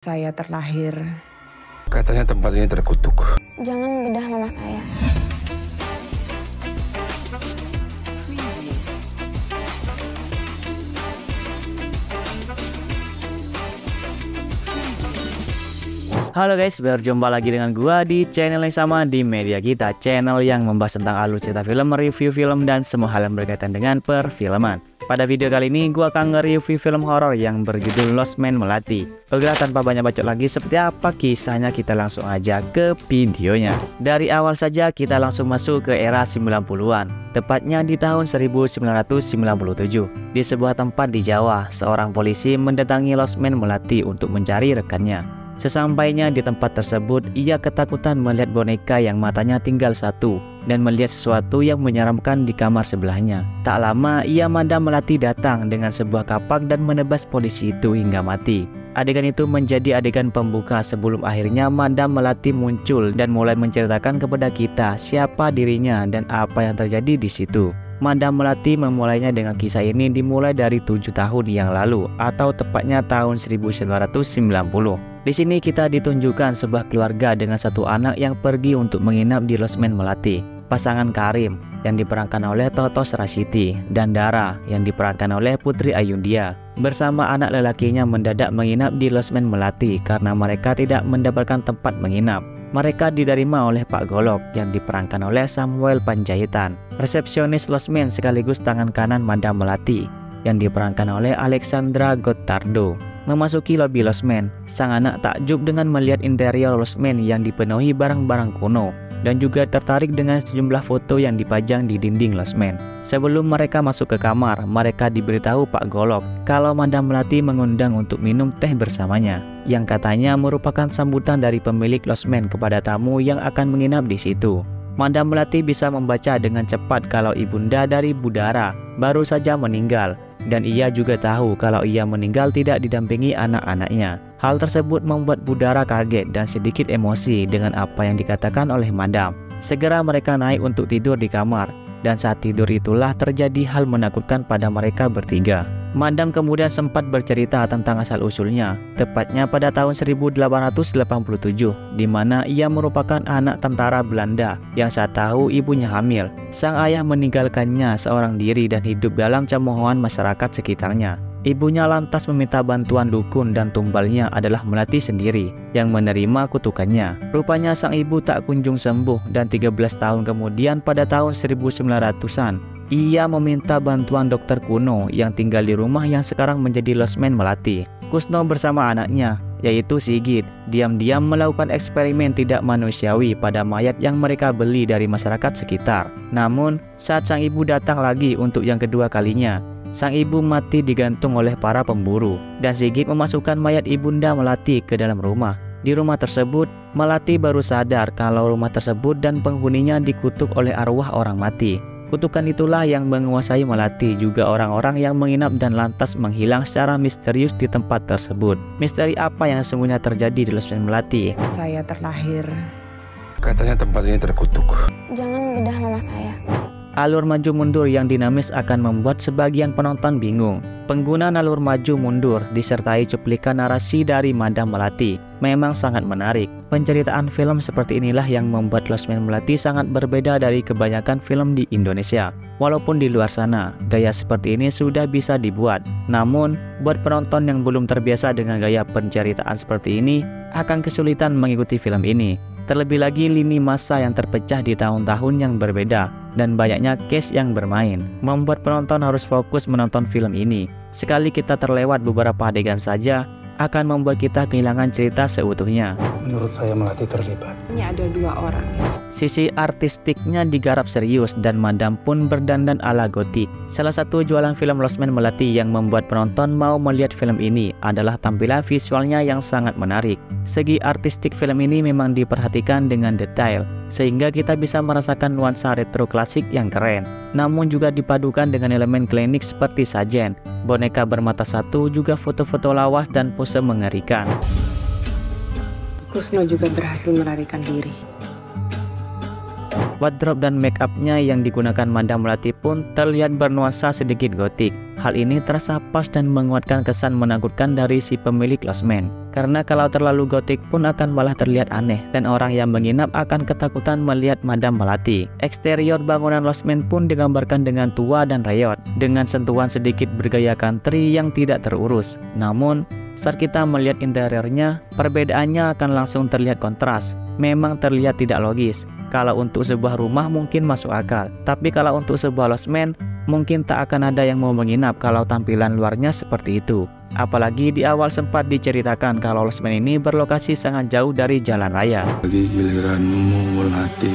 Saya terlahir. Katanya tempat ini terkutuk. Jangan bedah mama saya. Halo guys, berjumpa lagi dengan gua di channel yang sama di media kita, channel yang membahas tentang alur cerita film, review film, dan semua hal yang berkaitan dengan perfilman. Pada video kali ini gua akan nge-review film horor yang berjudul Lost Man Melati. Oke, tanpa banyak bacot lagi, seperti apa kisahnya kita langsung aja ke videonya. Dari awal saja kita langsung masuk ke era 90-an, tepatnya di tahun 1997. Di sebuah tempat di Jawa, seorang polisi mendatangi Lost Man Melati untuk mencari rekannya. Sesampainya di tempat tersebut, ia ketakutan melihat boneka yang matanya tinggal satu dan melihat sesuatu yang menyeramkan di kamar sebelahnya. Tak lama, ia Madam Melati datang dengan sebuah kapak dan menebas polisi itu hingga mati. Adegan itu menjadi adegan pembuka sebelum akhirnya Madam Melati muncul dan mulai menceritakan kepada kita siapa dirinya dan apa yang terjadi di situ. Madam Melati memulainya dengan kisah ini dimulai dari 7 tahun yang lalu atau tepatnya tahun 1990. Di sini kita ditunjukkan sebuah keluarga dengan satu anak yang pergi untuk menginap di Lost Man Melati. Pasangan Karim yang diperankan oleh Totos Rasiti dan Dara yang diperankan oleh Putri Ayundia bersama anak lelakinya mendadak menginap di Lost Man Melati karena mereka tidak mendapatkan tempat menginap. Mereka diterima oleh Pak Golok yang diperankan oleh Samuel Panjaitan, resepsionis Lost Man sekaligus tangan kanan Madam Melati yang diperankan oleh Alexandra Gottardo. Memasuki lobi Lost Man, sang anak takjub dengan melihat interior Lost Man yang dipenuhi barang-barang kuno dan juga tertarik dengan sejumlah foto yang dipajang di dinding Lost Man. Sebelum mereka masuk ke kamar, mereka diberitahu Pak Golok kalau Madam Melati mengundang untuk minum teh bersamanya, yang katanya merupakan sambutan dari pemilik Lost Man kepada tamu yang akan menginap di situ. Madam Melati bisa membaca dengan cepat kalau ibunda dari Budara baru saja meninggal, dan ia juga tahu kalau ia meninggal tidak didampingi anak-anaknya. Hal tersebut membuat Budara kaget dan sedikit emosi dengan apa yang dikatakan oleh Madam. Segera mereka naik untuk tidur di kamar, dan saat tidur itulah terjadi hal menakutkan pada mereka bertiga. Madam kemudian sempat bercerita tentang asal-usulnya, tepatnya pada tahun 1887, di mana ia merupakan anak tentara Belanda yang saat tahu ibunya hamil. Sang ayah meninggalkannya seorang diri dan hidup dalam cemoohan masyarakat sekitarnya. Ibunya lantas meminta bantuan dukun dan tumbalnya adalah Melati sendiri yang menerima kutukannya. Rupanya sang ibu tak kunjung sembuh dan 13 tahun kemudian pada tahun 1900-an, ia meminta bantuan dokter kuno yang tinggal di rumah yang sekarang menjadi Lost Man Melati. Kusno bersama anaknya, yaitu Sigit, diam-diam melakukan eksperimen tidak manusiawi pada mayat yang mereka beli dari masyarakat sekitar. Namun, saat sang ibu datang lagi untuk yang kedua kalinya, sang ibu mati digantung oleh para pemburu, dan Sigit memasukkan mayat ibunda Melati ke dalam rumah. Di rumah tersebut, Melati baru sadar kalau rumah tersebut dan penghuninya dikutuk oleh arwah orang mati. Kutukan itulah yang menguasai Melati juga orang-orang yang menginap dan lantas menghilang secara misterius di tempat tersebut. Misteri apa yang sebenarnya terjadi di Lost Man Melati? Saya terlahir. Katanya tempat ini terkutuk. Jangan bedah mama saya. Alur maju mundur yang dinamis akan membuat sebagian penonton bingung. Penggunaan alur maju mundur disertai cuplikan narasi dari Madam Melati memang sangat menarik. Penceritaan film seperti inilah yang membuat Lost Man Melati sangat berbeda dari kebanyakan film di Indonesia. Walaupun di luar sana, gaya seperti ini sudah bisa dibuat. Namun, buat penonton yang belum terbiasa dengan gaya penceritaan seperti ini, akan kesulitan mengikuti film ini. Terlebih lagi lini masa yang terpecah di tahun-tahun yang berbeda dan banyaknya case yang bermain membuat penonton harus fokus menonton film ini. Sekali kita terlewat beberapa adegan saja akan membuat kita kehilangan cerita seutuhnya. Menurut saya Melati terlibat. Ini ada 2 orang. Sisi artistiknya digarap serius dan Madam pun berdandan ala gotik. Salah satu jualan film Lost Man Melati yang membuat penonton mau melihat film ini adalah tampilan visualnya yang sangat menarik. Segi artistik film ini memang diperhatikan dengan detail, sehingga kita bisa merasakan nuansa retro klasik yang keren. Namun juga dipadukan dengan elemen klinik seperti sajen, boneka bermata satu, juga foto-foto lawas dan pose mengerikan. Kusno juga berhasil melarikan diri. Wardrobe dan make up-nya yang digunakan Madam Melati pun terlihat bernuansa sedikit gotik. Hal ini terasa pas dan menguatkan kesan menakutkan dari si pemilik Lost Man. karena kalau terlalu gotik pun akan malah terlihat aneh dan orang yang menginap akan ketakutan melihat Madam Melati. Eksterior bangunan losmen pun digambarkan dengan tua dan reot, dengan sentuhan sedikit bergaya country yang tidak terurus. Namun, saat kita melihat interiornya, perbedaannya akan langsung terlihat kontras. Memang terlihat tidak logis. Kalau untuk sebuah rumah mungkin masuk akal, tapi kalau untuk sebuah losmen, mungkin tak akan ada yang mau menginap kalau tampilan luarnya seperti itu. Apalagi di awal sempat diceritakan kalau losmen ini berlokasi sangat jauh dari jalan raya. Lagi giliranmu Melati.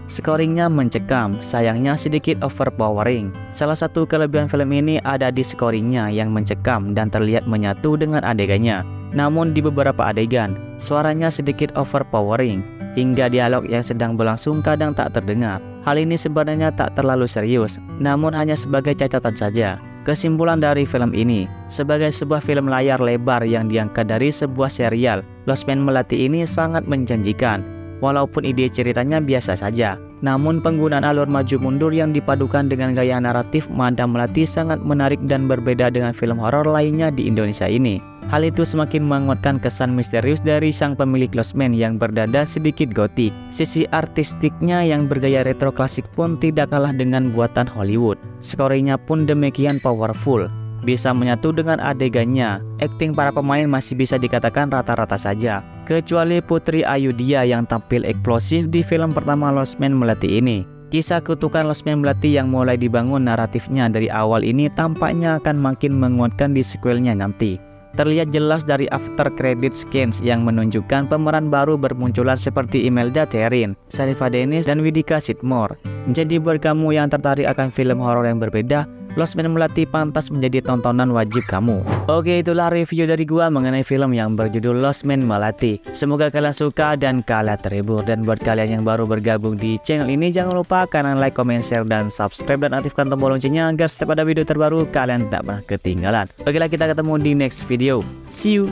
Scoringnya mencekam, sayangnya sedikit overpowering. Salah satu kelebihan film ini ada di scoringnya yang mencekam dan terlihat menyatu dengan adegannya. Namun di beberapa adegan, suaranya sedikit overpowering, hingga dialog yang sedang berlangsung kadang tak terdengar. Hal ini sebenarnya tak terlalu serius, namun hanya sebagai catatan saja. Kesimpulan dari film ini, sebagai sebuah film layar lebar yang diangkat dari sebuah serial, Losmen Melati ini sangat menjanjikan. Walaupun ide ceritanya biasa saja, namun penggunaan alur maju mundur yang dipadukan dengan gaya naratif Madam Melati sangat menarik dan berbeda dengan film horor lainnya di Indonesia ini. Hal itu semakin menguatkan kesan misterius dari sang pemilik losmen yang berdada sedikit gotik. Sisi artistiknya yang bergaya retro klasik pun tidak kalah dengan buatan Hollywood. Scoringnya pun demikian powerful, bisa menyatu dengan adegannya. Akting para pemain masih bisa dikatakan rata-rata saja, kecuali Putri Ayudhya yang tampil eksplosif di film pertama Losmen Melati ini. Kisah kutukan Losmen Melati yang mulai dibangun naratifnya dari awal ini tampaknya akan makin menguatkan di sequelnya nanti. Terlihat jelas dari after credit scenes yang menunjukkan pemeran baru bermunculan seperti Imelda Therin, Sharifah Dennis, dan Widika Sidmore. Jadi buat kamu yang tertarik akan film horor yang berbeda, Losmen Melati pantas menjadi tontonan wajib kamu. Oke, itulah review dari gua mengenai film yang berjudul Losmen Melati. Semoga kalian suka dan kalian terhibur. Dan buat kalian yang baru bergabung di channel ini, jangan lupa kalian like, comment, share, dan subscribe, dan aktifkan tombol loncengnya agar setiap ada video terbaru kalian tidak pernah ketinggalan. Oke lah, kita ketemu di next video. See you.